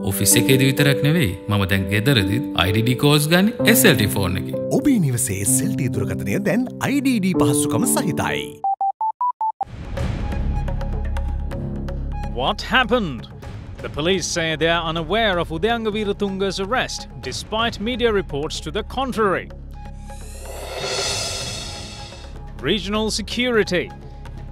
Office එකේදී විතරක් නෙවෙයි මම දැන් ගෙදරදීත් IDD calls ගන්න SLT phone එකේ. ඔබේ නිවසේ SLT දුරකථනය දැන් IDD පහසුකම සහිතයි. What happened? The police say they are unaware of Udayanga Weerathunga's arrest, despite media reports to the contrary. Regional security.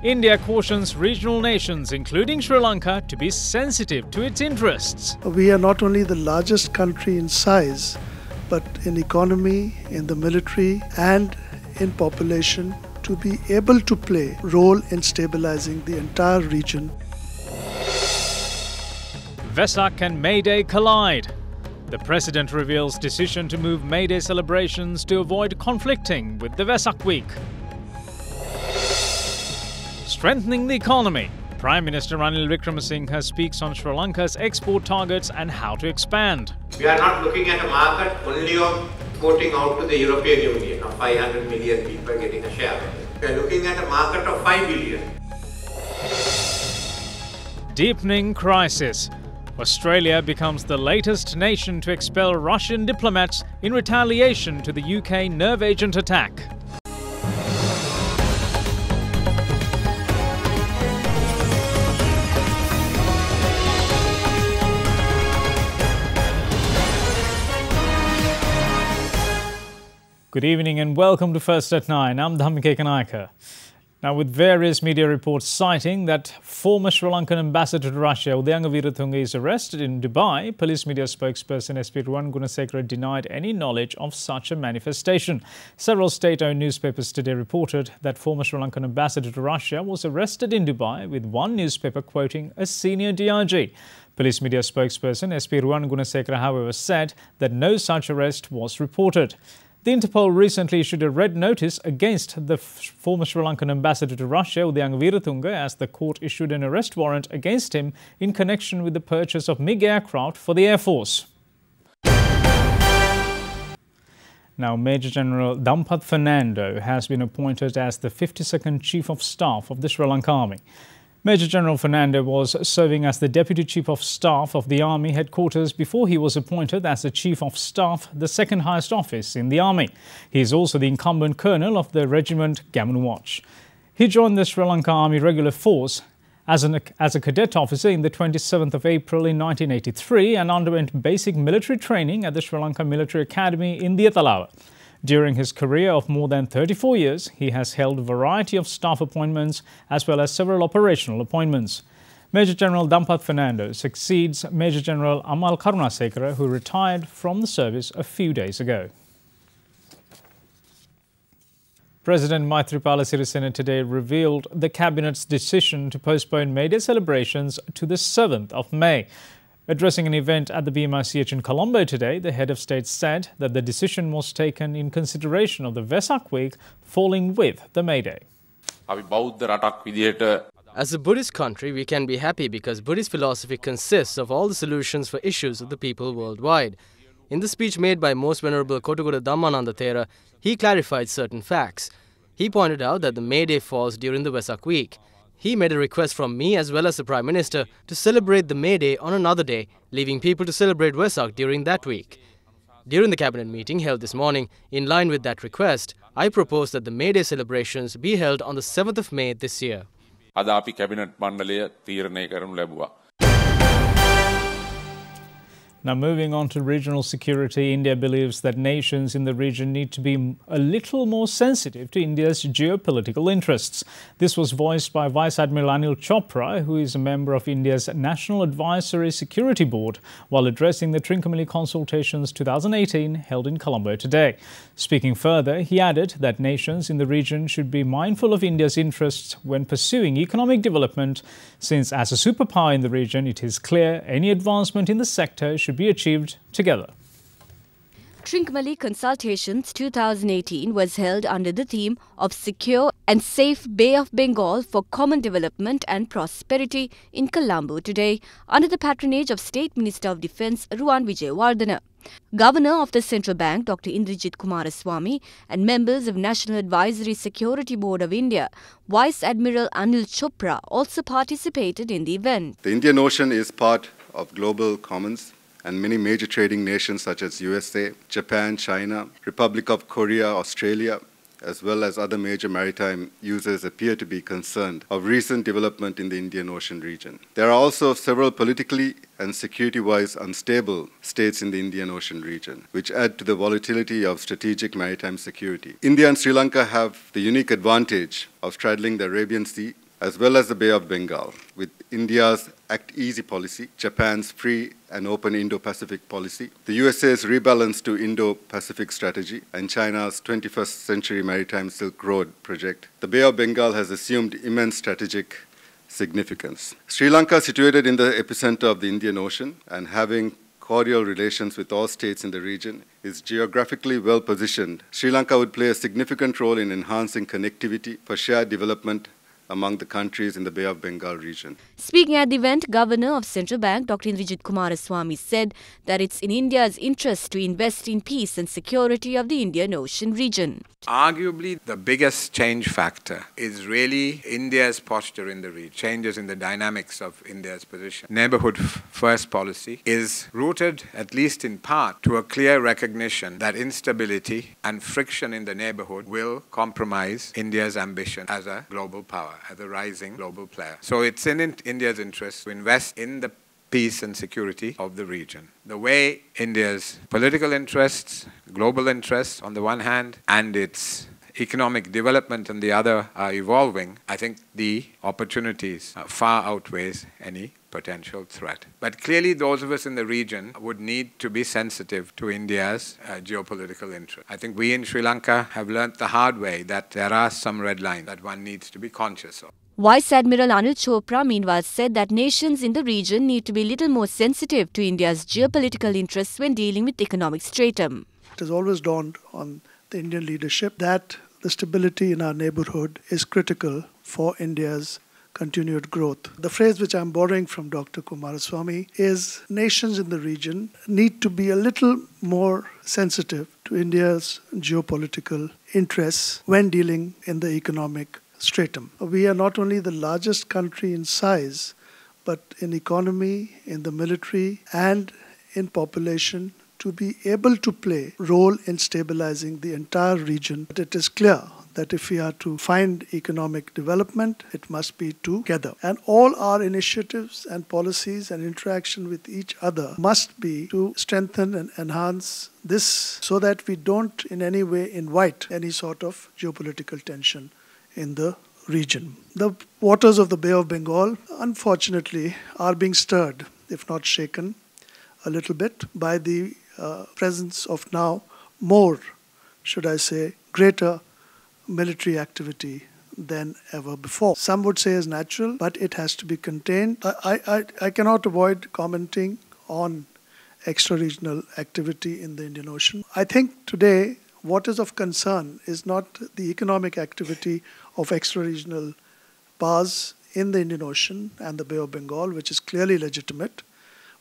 India cautions regional nations, including Sri Lanka, to be sensitive to its interests. We are not only the largest country in size, but in economy, in the military, and in population, to be able to play a role in stabilizing the entire region. Vesak and May Day collide. The President reveals decision to move May Day celebrations to avoid conflicting with the Vesak week. Strengthening the economy. Prime Minister Ranil Wickremesinghe speaks on Sri Lanka's export targets and how to expand. We are not looking at a market only of exporting out to the European Union of 500 million people getting a share. We are looking at a market of 5 billion. Deepening crisis. Australia becomes the latest nation to expel Russian diplomats in retaliation to the UK nerve agent attack. Good evening and welcome to First at 9. I'm Dhammika Kanayaka. Now, with various media reports citing that former Sri Lankan ambassador to Russia, Udayanga Weerathunga, is arrested in Dubai, police media spokesperson SP Ruwan Gunasekara denied any knowledge of such a manifestation. Several state-owned newspapers today reported that former Sri Lankan ambassador to Russia was arrested in Dubai, with one newspaper quoting a senior DRG. Police media spokesperson SP Ruwan Gunasekara, however, said that no such arrest was reported. The Interpol recently issued a red notice against the former Sri Lankan ambassador to Russia, Udayanga Weerathunga, as the court issued an arrest warrant against him in connection with the purchase of MiG aircraft for the Air Force. Now, Major General Dampath Fernando has been appointed as the 52nd Chief of Staff of the Sri Lanka Army. Major General Fernando was serving as the Deputy Chief of Staff of the Army headquarters before he was appointed as the Chief of Staff, the second highest office in the Army. He is also the incumbent Colonel of the Regiment Gammon Watch. He joined the Sri Lanka Army Regular Force as a cadet officer in the 27th of April in 1983 and underwent basic military training at the Sri Lanka Military Academy in Diathalawa. During his career of more than 34 years, he has held a variety of staff appointments as well as several operational appointments. Major General Dampath Fernando succeeds Major General Amal Karunasekara, who retired from the service a few days ago. President Maithripala Sirisena today revealed the Cabinet's decision to postpone May Day celebrations to the 7th of May. Addressing an event at the BMICH in Colombo today, the head of state said that the decision was taken in consideration of the Vesak week falling with the May Day. As a Buddhist country, we can be happy because Buddhist philosophy consists of all the solutions for issues of the people worldwide. In the speech made by Most Venerable Kottagoda Dhammananda Thera, he clarified certain facts. He pointed out that the May Day falls during the Vesak week. He made a request from me as well as the Prime Minister to celebrate the May Day on another day, leaving people to celebrate Vesak during that week. During the Cabinet meeting held this morning, in line with that request, I proposed that the May Day celebrations be held on the 7th of May this year. Now, moving on to regional security, India believes that nations in the region need to be a little more sensitive to India's geopolitical interests. This was voiced by Vice Admiral Anil Chopra, who is a member of India's National Advisory Security Board, while addressing the Trincomalee Consultations 2018 held in Colombo today. Speaking further, he added that nations in the region should be mindful of India's interests when pursuing economic development, since as a superpower in the region, it is clear any advancement in the sector should be achieved together. Trincomalee Consultations 2018 was held under the theme of Secure and Safe Bay of Bengal for Common Development and Prosperity in Colombo today, under the patronage of State Minister of Defence Ruwan Wijewardena. Governor of the Central Bank Dr. Indrajit Kumaraswamy and members of National Advisory Security Board of India, Vice Admiral Anil Chopra also participated in the event. The Indian Ocean is part of global commons and many major trading nations such as USA, Japan, China, Republic of Korea, Australia, as well as other major maritime users appear to be concerned of recent development in the Indian Ocean region. There are also several politically and security-wise unstable states in the Indian Ocean region, which add to the volatility of strategic maritime security. India and Sri Lanka have the unique advantage of straddling the Arabian Sea as well as the Bay of Bengal, with India's Act Easy policy, Japan's free and open Indo-Pacific policy, the USA's rebalance to Indo-Pacific strategy, and China's 21st century maritime Silk Road project. The Bay of Bengal has assumed immense strategic significance. Sri Lanka, situated in the epicenter of the Indian Ocean and having cordial relations with all states in the region, is geographically well positioned. Sri Lanka would play a significant role in enhancing connectivity for shared development among the countries in the Bay of Bengal region. Speaking at the event, Governor of Central Bank Dr. Indrajit Kumaraswamy said that it's in India's interest to invest in peace and security of the Indian Ocean region. Arguably, the biggest change factor is really India's posture in the region, changes in the dynamics of India's position. Neighborhood first policy is rooted, at least in part, to a clear recognition that instability and friction in the neighborhood will compromise India's ambition as a global power, as a rising global player. So it's in India's interest to invest in the peace and security of the region. The way India's political interests, global interests on the one hand, and its economic development on the other are evolving, I think the opportunities far outweighs any potential threat. But clearly those of us in the region would need to be sensitive to India's geopolitical interest. I think we in Sri Lanka have learnt the hard way that there are some red lines that one needs to be conscious of. Vice Admiral Anil Chopra meanwhile said that nations in the region need to be a little more sensitive to India's geopolitical interests when dealing with economic stratum. It has always dawned on the Indian leadership that the stability in our neighborhood is critical for India's continued growth. The phrase which I'm borrowing from Dr. Kumaraswamy is nations in the region need to be a little more sensitive to India's geopolitical interests when dealing in the economic stratum. We are not only the largest country in size, but in economy, in the military, and in population to be able to play a role in stabilizing the entire region. But it is clear that if we are to find economic development, it must be together. And all our initiatives and policies and interaction with each other must be to strengthen and enhance this so that we don't in any way invite any sort of geopolitical tension in the region. The waters of the Bay of Bengal, unfortunately, are being stirred, if not shaken, a little bit by the presence of now more, should I say, greater military activity than ever before. Some would say is natural, but it has to be contained. I cannot avoid commenting on extra-regional activity in the Indian Ocean. I think today what is of concern is not the economic activity of extra-regional powers in the Indian Ocean and the Bay of Bengal, which is clearly legitimate,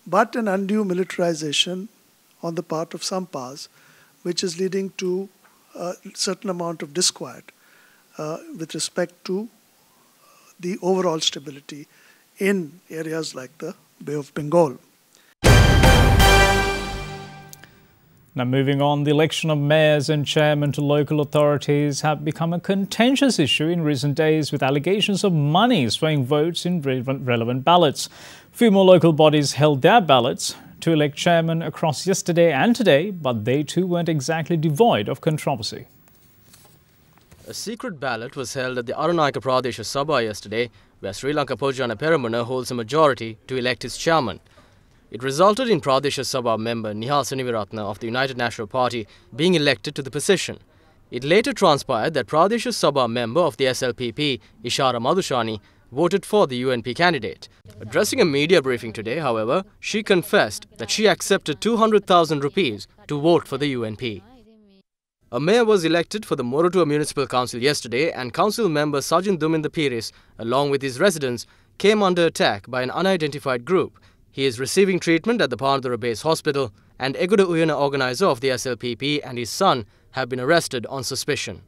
but an undue militarization on the part of some powers, which is leading to a certain amount of disquiet with respect to the overall stability in areas like the Bay of Bengal. Now moving on, the election of mayors and chairmen to local authorities have become a contentious issue in recent days, with allegations of money swaying votes in relevant ballots. Few more local bodies held their ballots to elect chairmen across yesterday and today, but they too weren't exactly devoid of controversy. A secret ballot was held at the Arunachal Pradesh Sabha yesterday, where Sri Lanka Pojana Peramana holds a majority to elect his chairman. It resulted in Pradesh Sabha member Nihal Siniviratna of the United National Party being elected to the position. It later transpired that Pradesh Sabha member of the SLPP, Ishara Madhushani, voted for the UNP candidate. Addressing a media briefing today, however, she confessed that she accepted 200,000 rupees to vote for the UNP. A mayor was elected for the Moratuwa Municipal Council yesterday, and council member Sajin Duminda Piris, along with his residents, came under attack by an unidentified group. He is receiving treatment at the Panadura Base Hospital, and Eguda Uyana organizer of the SLPP and his son have been arrested on suspicion.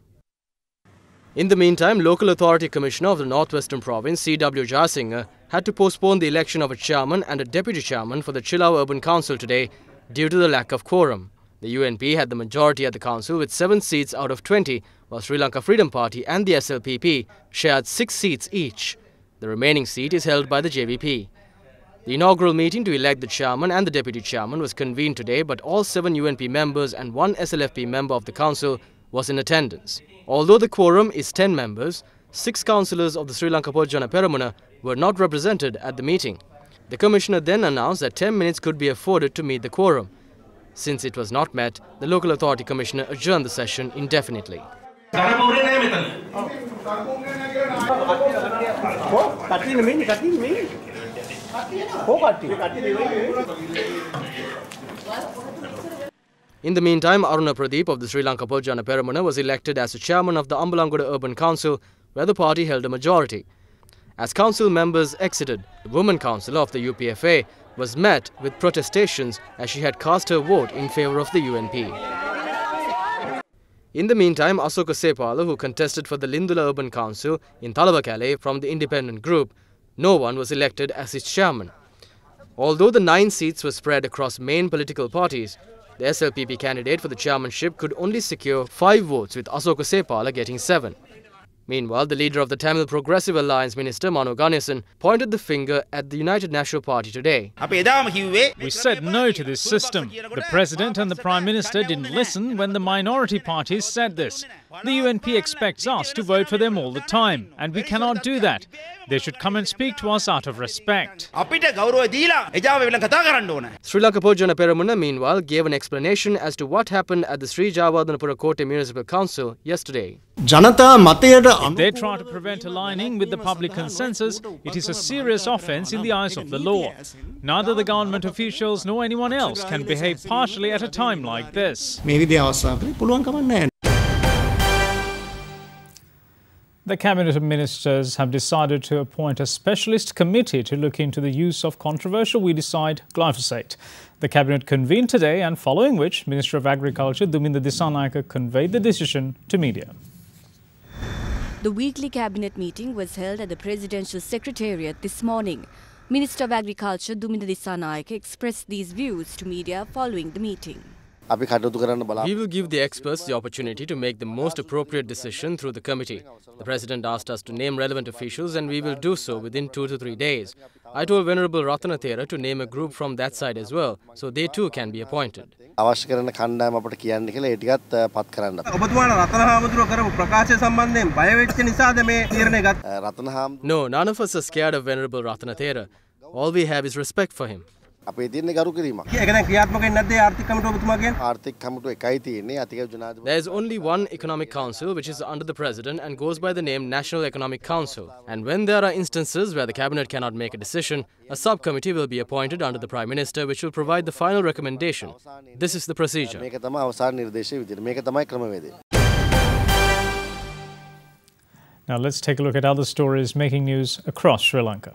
In the meantime, Local Authority Commissioner of the Northwestern Province, C.W. Jayasinha, had to postpone the election of a chairman and a deputy chairman for the Chilao Urban Council today due to the lack of quorum. The UNP had the majority at the council with 7 seats out of 20, while Sri Lanka Freedom Party and the SLPP shared 6 seats each. The remaining seat is held by the JVP. The inaugural meeting to elect the chairman and the deputy chairman was convened today, but all 7 UNP members and 1 SLFP member of the council was in attendance. Although the quorum is 10 members, 6 councillors of the Sri Lanka Pojana Peramuna were not represented at the meeting. The commissioner then announced that 10 minutes could be afforded to meet the quorum. Since it was not met, the local authority commissioner adjourned the session indefinitely. In the meantime, Aruna Pradeep of the Sri Lanka Pojana Peramuna was elected as the chairman of the Ambalangoda Urban Council, where the party held a majority. As council members exited, the woman councillor of the UPFA was met with protestations as she had cast her vote in favour of the UNP. In the meantime, Asoka Sepala, who contested for the Lindula Urban Council in Talabakale from the independent group, no one was elected as its chairman. Although the 9 seats were spread across main political parties, the SLPP candidate for the chairmanship could only secure 5 votes, with Asoka Sepala getting 7. Meanwhile, the leader of the Tamil Progressive Alliance, Minister Manu Ganesan, pointed the finger at the United National Party today. We said no to this system. The President and the Prime Minister didn't listen when the minority parties said this. The UNP expects us to vote for them all the time, and we cannot do that. They should come and speak to us out of respect. Sri Lanka Pojana Peramuna, meanwhile, gave an explanation as to what happened at the Sri Javadanapura Kotte Municipal Council yesterday. If they try to prevent aligning with the public consensus, it is a serious offence in the eyes of the law. Neither the government officials nor anyone else can behave partially at a time like this. The Cabinet of Ministers have decided to appoint a specialist committee to look into the use of controversial weedicide glyphosate. The Cabinet convened today, and following which, Minister of Agriculture Duminda Dissanayake conveyed the decision to media. The weekly Cabinet meeting was held at the Presidential Secretariat this morning. Minister of Agriculture Duminda Dissanayake expressed these views to media following the meeting. We will give the experts the opportunity to make the most appropriate decision through the committee. The President asked us to name relevant officials, and we will do so within 2 to 3 days. I told Venerable Ratana Thera to name a group from that side as well, so they too can be appointed. No, none of us are scared of Venerable Ratana Thera. All we have is respect for him. There is only one economic council which is under the President and goes by the name National Economic Council. And when there are instances where the Cabinet cannot make a decision, a subcommittee will be appointed under the Prime Minister which will provide the final recommendation. This is the procedure. Now let's take a look at other stories making news across Sri Lanka.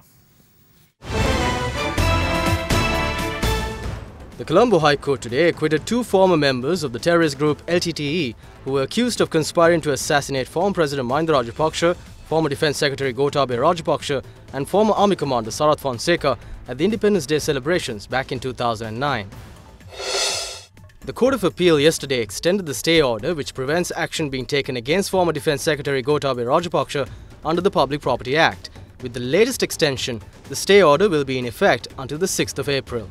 The Colombo High Court today acquitted 2 former members of the terrorist group LTTE who were accused of conspiring to assassinate former President Mahinda Rajapaksa, former Defence Secretary Gotabaya Rajapaksa and former Army Commander Sarath Fonseca at the Independence Day celebrations back in 2009. The Court of Appeal yesterday extended the stay order which prevents action being taken against former Defence Secretary Gotabaya Rajapaksa under the Public Property Act. With the latest extension, the stay order will be in effect until the 6th of April.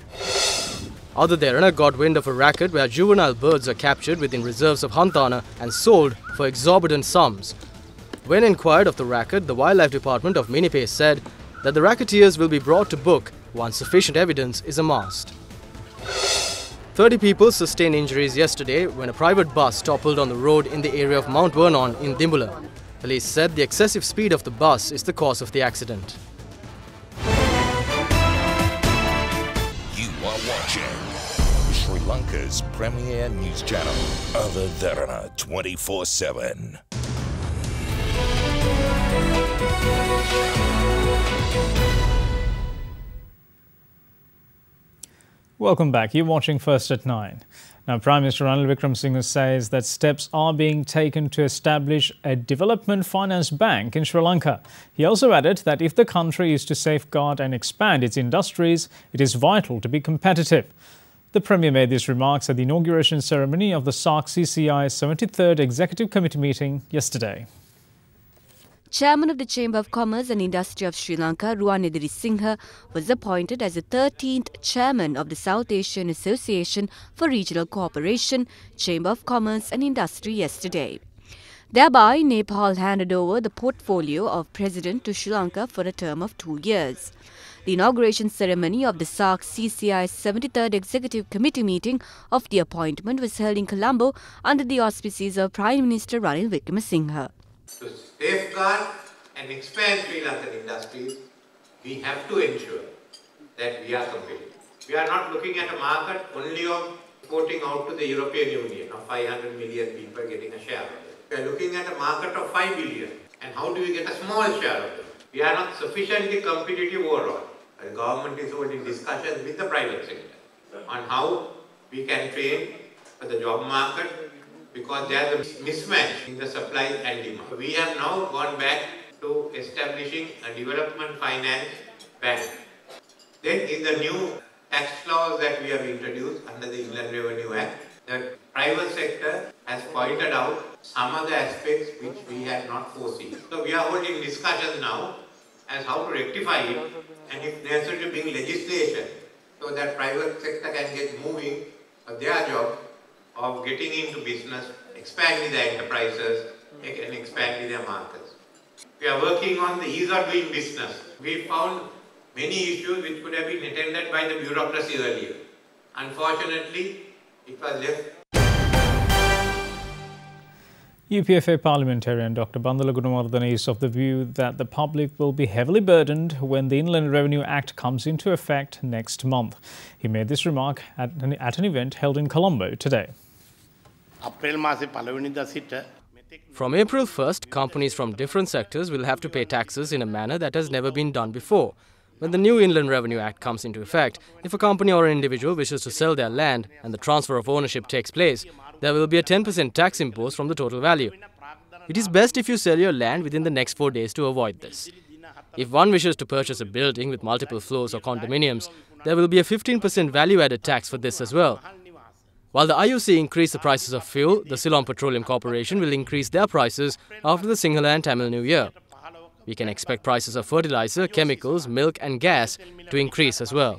Other Derana got wind of a racket where juvenile birds are captured within reserves of Hantana and sold for exorbitant sums. When inquired of the racket, the Wildlife Department of Minipe said that the racketeers will be brought to book once sufficient evidence is amassed. 30 people sustained injuries yesterday when a private bus toppled on the road in the area of Mount Vernon in Dimbula. Police said the excessive speed of the bus is the cause of the accident. Sri Lanka's premier news channel, Other Derana 24/7. Welcome back. You're watching First at 9. Now, Prime Minister Ranil Wickremesinghe says that steps are being taken to establish a development finance bank in Sri Lanka. He also added that if the country is to safeguard and expand its industries, it is vital to be competitive. The Premier made these remarks at the inauguration ceremony of the SARC-CCI's 73rd Executive Committee meeting yesterday. Chairman of the Chamber of Commerce and Industry of Sri Lanka, Ruwanidiri Singha, was appointed as the 13th Chairman of the South Asian Association for Regional Cooperation, Chamber of Commerce and Industry yesterday. Thereby, Nepal handed over the portfolio of President to Sri Lanka for a term of 2 years. The inauguration ceremony of the SARC-CCI's 73rd Executive Committee meeting of the appointment was held in Colombo under the auspices of Prime Minister Ranil Wickremesinghe. To safeguard and expand Sri Lankan industries, we have to ensure that we are competitive. We are not looking at a market only of exporting out to the European Union of 500 million people getting a share of it. We are looking at a market of 5 billion. And how do we get a small share of it? We are not sufficiently competitive overall. The government is holding discussions with the private sector on how we can train for the job market, because there is a mismatch in the supply and demand. We have now gone back to establishing a development finance bank. Then in the new tax laws that we have introduced under the Inland Revenue Act, the private sector has pointed out some of the aspects which we had not foreseen. So we are holding discussions now as how to rectify it, and if necessary to bring legislation so that private sector can get moving on their job of getting into business, expanding their enterprises and expanding their markets. We are working on the ease of doing business. We found many issues which could have been attended by the bureaucracy earlier. Unfortunately, it was left. UPFA parliamentarian Dr. Bandala Gunawardena is of the view that the public will be heavily burdened when the Inland Revenue Act comes into effect next month. He made this remark at an event held in Colombo today. From April 1st, companies from different sectors will have to pay taxes in a manner that has never been done before. When the new Inland Revenue Act comes into effect, if a company or an individual wishes to sell their land and the transfer of ownership takes place, there will be a 10% tax imposed from the total value. It is best if you sell your land within the next 4 days to avoid this. If one wishes to purchase a building with multiple floors or condominiums, there will be a 15% value-added tax for this as well. While the IUC increased the prices of fuel, the Ceylon Petroleum Corporation will increase their prices after the Sinhala and Tamil New Year. We can expect prices of fertilizer, chemicals, milk and gas to increase as well.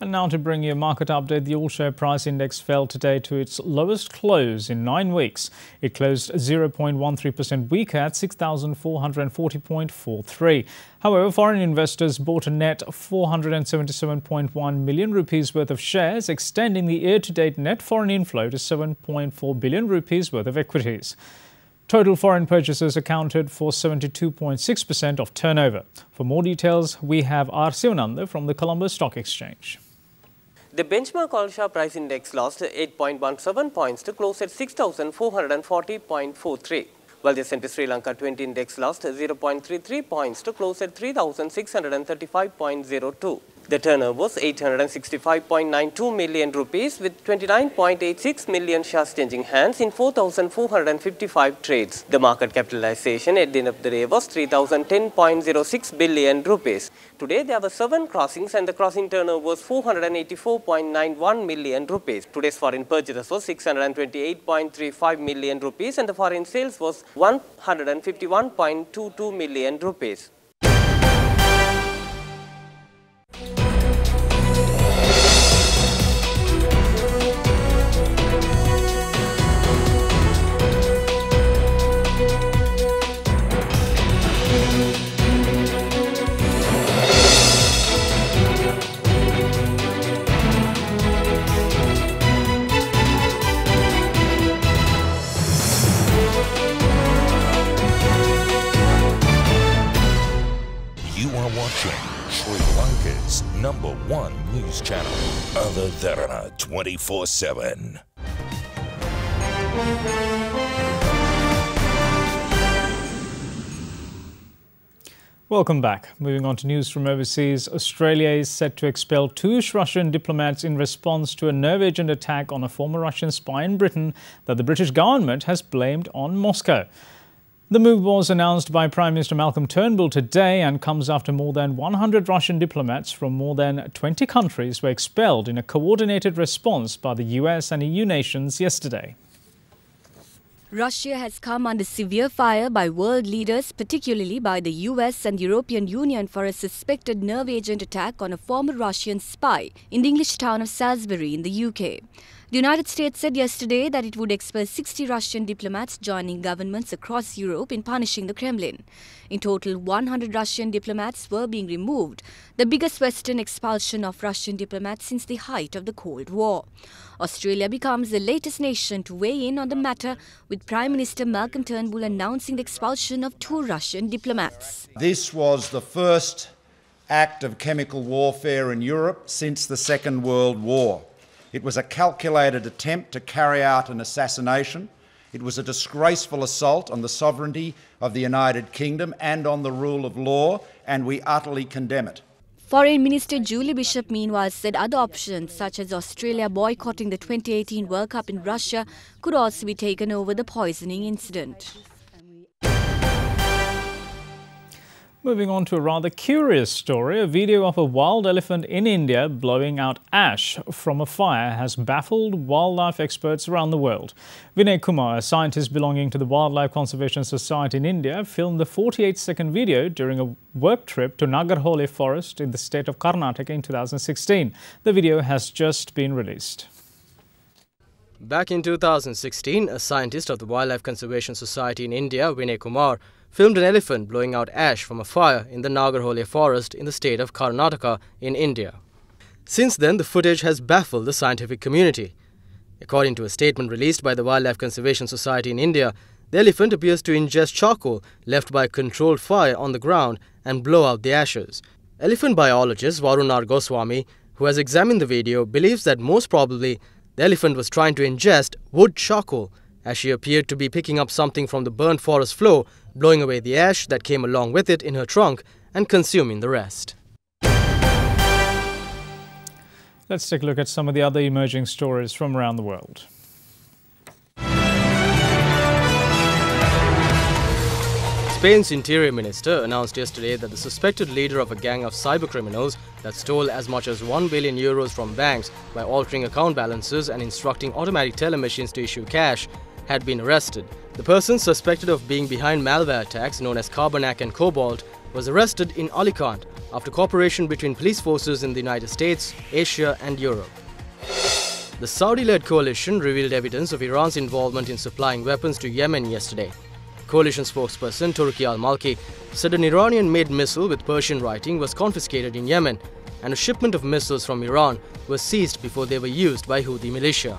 And now to bring you a market update, the all-share price index fell today to its lowest close in 9 weeks. It closed 0.13% weaker at 6,440.43. However, foreign investors bought a net 477.1 million rupees worth of shares, extending the year-to-date net foreign inflow to 7.4 billion rupees worth of equities. Total foreign purchases accounted for 72.6% of turnover. For more details, we have R. Sivananda from the Colombo Stock Exchange. The benchmark all-share price index lost 8.17 points to close at 6,440.43, while the S&P Sri Lanka 20 index lost 0.33 points to close at 3,635.02. The turnover was 865.92 million rupees with 29.86 million shares changing hands in 4,455 trades. The market capitalization at the end of the day was 3,010.06 billion rupees. Today there were 7 crossings and the crossing turnover was 484.91 million rupees. Today's foreign purchases was 628.35 million rupees and the foreign sales was 151.22 million rupees. Sri Lanka's #1 news channel, Derana 24/7. Welcome back. Moving on to news from overseas, Australia is set to expel 2 Russian diplomats in response to a nerve agent attack on a former Russian spy in Britain that the British government has blamed on Moscow. The move was announced by Prime Minister Malcolm Turnbull today and comes after more than 100 Russian diplomats from more than 20 countries were expelled in a coordinated response by the US and EU nations yesterday. Russia has come under severe fire by world leaders, particularly by the US and European Union, for a suspected nerve agent attack on a former Russian spy in the English town of Salisbury in the UK. The United States said yesterday that it would expel 60 Russian diplomats, joining governments across Europe in punishing the Kremlin. In total, 100 Russian diplomats were being removed, the biggest Western expulsion of Russian diplomats since the height of the Cold War. Australia becomes the latest nation to weigh in on the matter, with Prime Minister Malcolm Turnbull announcing the expulsion of 2 Russian diplomats. This was the first act of chemical warfare in Europe since the Second World War. It was a calculated attempt to carry out an assassination. It was a disgraceful assault on the sovereignty of the United Kingdom and on the rule of law, and we utterly condemn it. Foreign Minister Julie Bishop, meanwhile, said other options, such as Australia boycotting the 2018 World Cup in Russia, could also be taken over the poisoning incident. Moving on to a rather curious story, a video of a wild elephant in India blowing out ash from a fire has baffled wildlife experts around the world. Vinay Kumar, a scientist belonging to the Wildlife Conservation Society in India, filmed the 48-second video during a work trip to Nagarhole forest in the state of Karnataka in 2016. The video has just been released. Back in 2016, a scientist of the Wildlife Conservation Society in India, Vinay Kumar, filmed an elephant blowing out ash from a fire in the Nagarhole forest in the state of Karnataka in India. Since then, the footage has baffled the scientific community. According to a statement released by the Wildlife Conservation Society in India, the elephant appears to ingest charcoal left by a controlled fire on the ground and blow out the ashes. Elephant biologist Varun R. Goswami, who has examined the video, believes that most probably the elephant was trying to ingest wood charcoal, as she appeared to be picking up something from the burnt forest floor, blowing away the ash that came along with it in her trunk and consuming the rest. Let's take a look at some of the other emerging stories from around the world. Spain's Interior Minister announced yesterday that the suspected leader of a gang of cybercriminals that stole as much as €1 billion from banks by altering account balances and instructing automatic teller machines to issue cash had been arrested. The person suspected of being behind malware attacks known as Carbonac and Cobalt was arrested in Alicante after cooperation between police forces in the United States, Asia and Europe. The Saudi-led coalition revealed evidence of Iran's involvement in supplying weapons to Yemen yesterday. Coalition spokesperson Turki al-Malki said an Iranian-made missile with Persian writing was confiscated in Yemen, and a shipment of missiles from Iran was seized before they were used by Houthi militia.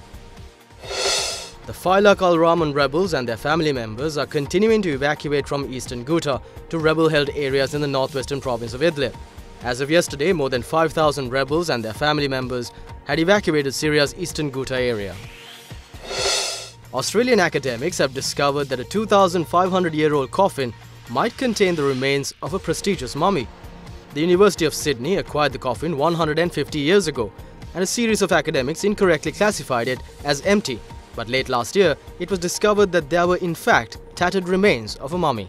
The Failaq al-Rahman rebels and their family members are continuing to evacuate from eastern Ghouta to rebel-held areas in the northwestern province of Idlib. As of yesterday, more than 5,000 rebels and their family members had evacuated Syria's eastern Ghouta area. Australian academics have discovered that a 2,500-year-old coffin might contain the remains of a prestigious mummy. The University of Sydney acquired the coffin 150 years ago, and a series of academics incorrectly classified it as empty. But late last year, it was discovered that there were in fact tattered remains of a mummy.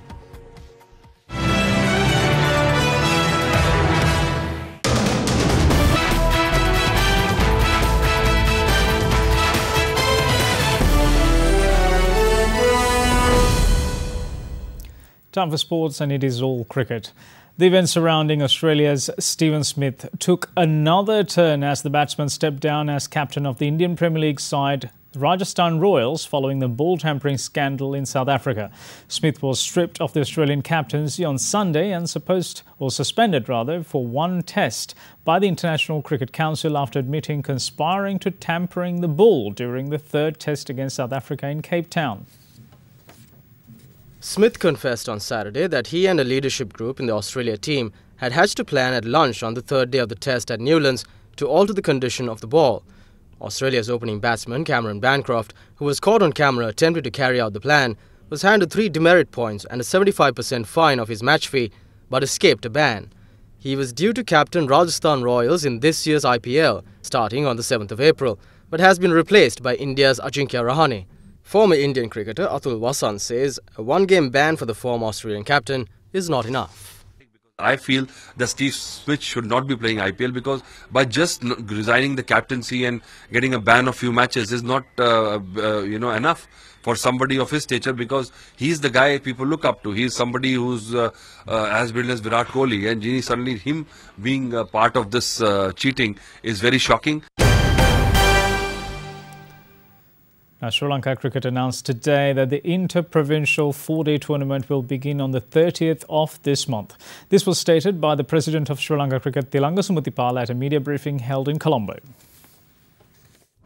Time for sports, and it is all cricket. The events surrounding Australia's Steven Smith took another turn as the batsman stepped down as captain of the Indian Premier League side Rajasthan Royals following the ball tampering scandal in South Africa. Smith was stripped of the Australian captaincy on Sunday and suspended for one test by the International Cricket Council after admitting conspiring to tampering the ball during the third test against South Africa in Cape Town. Smith confessed on Saturday that he and a leadership group in the Australia team had hatched a plan at lunch on the third day of the test at Newlands to alter the condition of the ball. Australia's opening batsman Cameron Bancroft, who was caught on camera attempting to carry out the plan, was handed 3 demerit points and a 75% fine of his match fee but escaped a ban. He was due to captain Rajasthan Royals in this year's IPL, starting on the 7th of April, but has been replaced by India's Ajinkya Rahane. Former Indian cricketer Atul Vasant says a one-game ban for the former Australian captain is not enough. I feel that Steve Smith should not be playing IPL because by just resigning the captaincy and getting a ban of few matches is not enough for somebody of his stature, because he's the guy people look up to. He's somebody who's as brilliant as Virat Kohli, and suddenly him being part of this cheating is very shocking. Now, Sri Lanka Cricket announced today that the inter-provincial four-day tournament will begin on the 30th of this month. This was stated by the President of Sri Lanka Cricket, Tilanga Sumutipala, at a media briefing held in Colombo.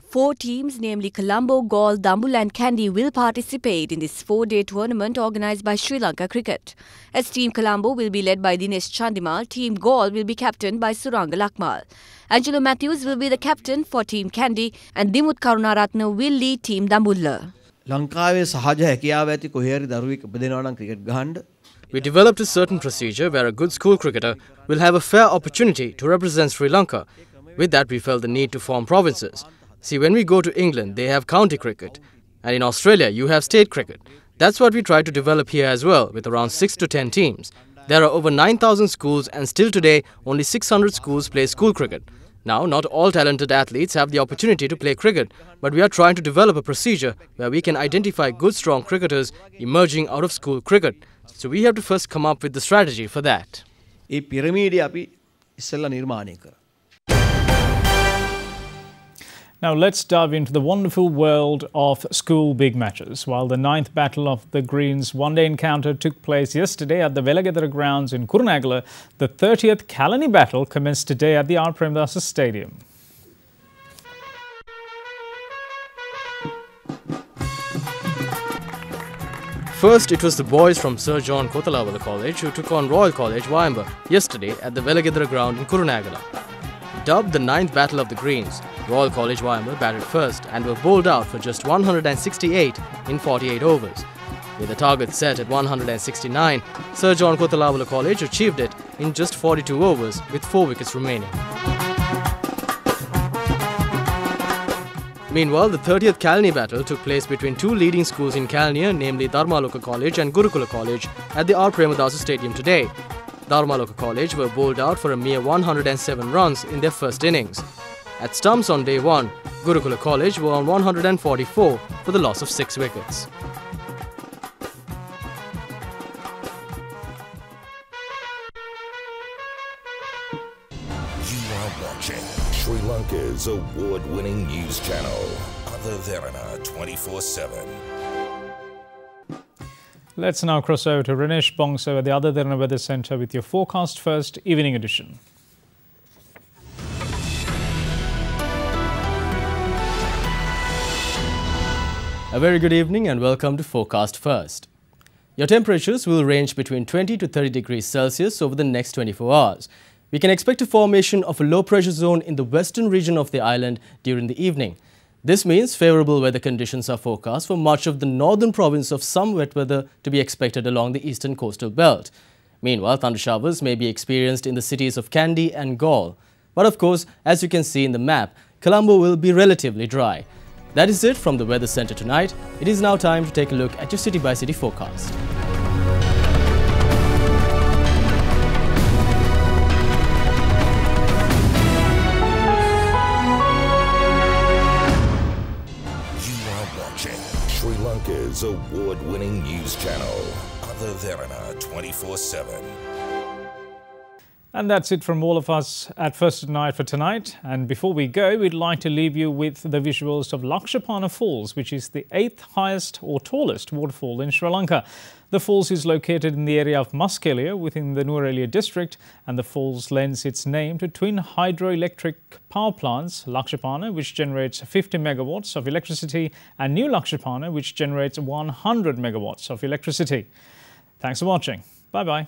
4 teams, namely Colombo, Galle, Dambul and Kandy, will participate in this 4-day tournament organised by Sri Lanka Cricket. As Team Colombo will be led by Dinesh Chandimal, Team Galle will be captained by Suranga Lakmal. Angelo Matthews will be the captain for Team Kandy and Dimut Karunaratne will lead Team Dambulla. We developed a certain procedure where a good school cricketer will have a fair opportunity to represent Sri Lanka. With that, we felt the need to form provinces. See, when we go to England, they have county cricket, and in Australia, you have state cricket. That's what we try to develop here as well, with around 6 to 10 teams. There are over 9,000 schools, and still today, only 600 schools play school cricket. Now, not all talented athletes have the opportunity to play cricket, but we are trying to develop a procedure where we can identify good, strong cricketers emerging out of school cricket. So we have to first come up with the strategy for that. Now let's dive into the wonderful world of school big matches. While the 9th Battle of the Greens one-day encounter took place yesterday at the Velagadara grounds in Kurunegala, the 30th Kalani Battle commenced today at the R. Premadasa Stadium. First, it was the boys from Sir John Kotalawala College who took on Royal College, Wayamba, yesterday at the Velagadara ground in Kurunegala. Dubbed the 9th Battle of the Greens, Royal College Wayamba batted first and were bowled out for just 168 in 48 overs. With a target set at 169, Sir John Kotalawala College achieved it in just 42 overs with 4 wickets remaining. Meanwhile, the 30th Kalani Battle took place between 2 leading schools in Kalaniya, namely Dharmaloka College and Gurukula College, at the R. Premadasa Stadium today. Dharmaloka College were bowled out for a mere 107 runs in their first innings. At stumps on day 1, Gurukula College were on 144 for the loss of 6 wickets. You are watching Sri Lanka's award-winning news channel, Derana 24/7. Let's now cross over to Rinesh Bongso at the Derana Weather Centre with your Forecast First evening edition. A very good evening and welcome to Forecast First. Your temperatures will range between 20 to 30 degrees Celsius over the next 24 hours. We can expect a formation of a low pressure zone in the western region of the island during the evening. This means favourable weather conditions are forecast for much of the northern province, of some wet weather to be expected along the eastern coastal belt. Meanwhile, thunder showers may be experienced in the cities of Kandy and Galle. But of course, as you can see in the map, Colombo will be relatively dry. That is it from the Weather Centre tonight. It is now time to take a look at your city-by-city forecast. Sri Lanka's award-winning news channel, Derana 24/7. And that's it from all of us at First Tonight for tonight. And before we go, we'd like to leave you with the visuals of Lakshapana Falls, which is the 8th highest or tallest waterfall in Sri Lanka. The falls is located in the area of Muskelia within the Nuwara district, and the falls lends its name to twin hydroelectric power plants, Lakshapana, which generates 50 megawatts of electricity, and New Lakshapana, which generates 100 megawatts of electricity. Thanks for watching. Bye-bye.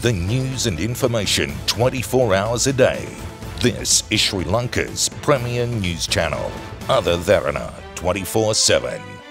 the news and information 24 hours a day. This is Sri Lanka's premier news channel, Derana 24/7.